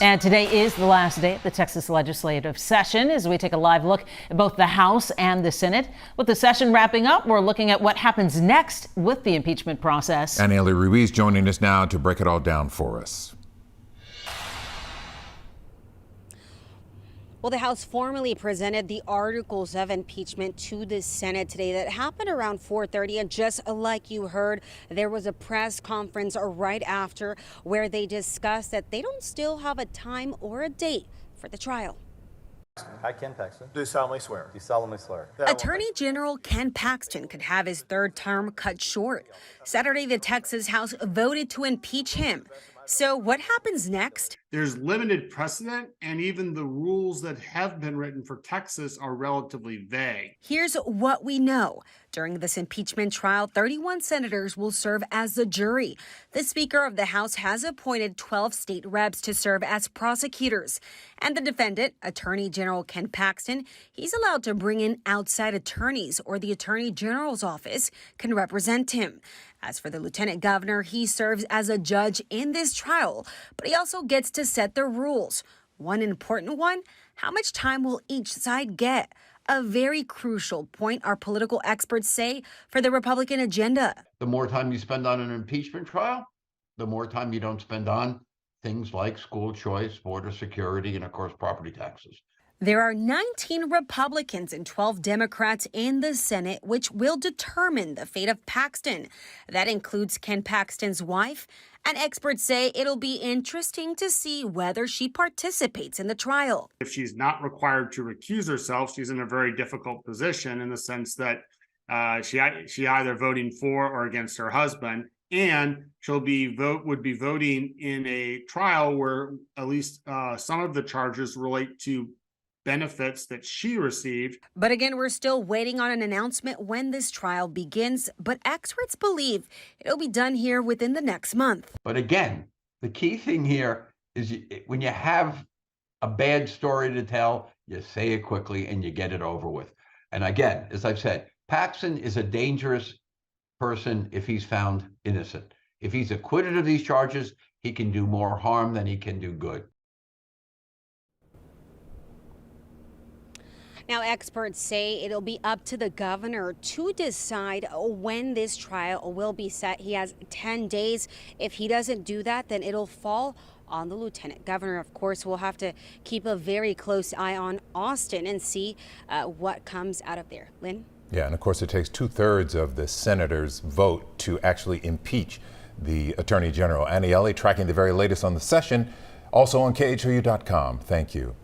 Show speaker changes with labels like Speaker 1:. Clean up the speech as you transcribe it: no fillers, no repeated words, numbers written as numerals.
Speaker 1: And today is the last day of the Texas legislative session as we take a live look at both the House and the Senate. With the session wrapping up, we're looking at what happens next with the impeachment process.
Speaker 2: And Ailey Ruiz joining us now to break it all down for us.
Speaker 3: Well, the House formally presented the articles of impeachment to the Senate today. That happened around 4:30. And just like you heard, there was a press conference right after where they discussed that they don't still have a time or a date for the trial.
Speaker 4: I, Ken Paxton,
Speaker 5: Do solemnly swear.
Speaker 4: do solemnly swear
Speaker 3: Attorney General Ken Paxton could have his third term cut short. Saturday, the Texas House voted to impeach him. So what happens next?
Speaker 6: There's limited precedent, and even the rules that have been written for Texas are relatively vague.
Speaker 3: Here's what we know. During this impeachment trial, 31 senators will serve as the jury. The Speaker of the House has appointed 12 state reps to serve as prosecutors. And the defendant, Attorney General Ken Paxton, he's allowed to bring in outside attorneys, or the Attorney General's office can represent him. As for the lieutenant governor, he serves as a judge in this trial, but he also gets to set the rules. One important one, how much time will each side get? A very crucial point, our political experts say, for the Republican agenda.
Speaker 7: The more time you spend on an impeachment trial, the more time you don't spend on things like school choice, border security, and of course, property taxes.
Speaker 3: There are 19 Republicans and 12 Democrats in the Senate, which will determine the fate of Paxton. That includes Ken Paxton's wife, and experts say it'll be interesting to see whether she participates in the trial.
Speaker 6: If she's not required to recuse herself, she's in a very difficult position in the sense that she either voting for or against her husband, and would be voting in a trial where at least some of the charges relate to benefits that she received.
Speaker 3: But again, we're still waiting on an announcement when this trial begins, but experts believe it'll be done here within the next month.
Speaker 7: But again, the key thing here is when you have a bad story to tell, you say it quickly and you get it over with. And again, as I've said, Paxton is a dangerous person if he's found innocent. If he's acquitted of these charges, he can do more harm than he can do good.
Speaker 3: Now, experts say it'll be up to the governor to decide when this trial will be set. He has 10 days. If he doesn't do that, then it'll fall on the lieutenant governor. Of course, we'll have to keep a very close eye on Austin and see what comes out of there. Lynn?
Speaker 2: Yeah, and of course it takes 2/3 of the senators' vote to actually impeach the Attorney General. Annie Ellie tracking the very latest on the session, also on KHOU.com. Thank you.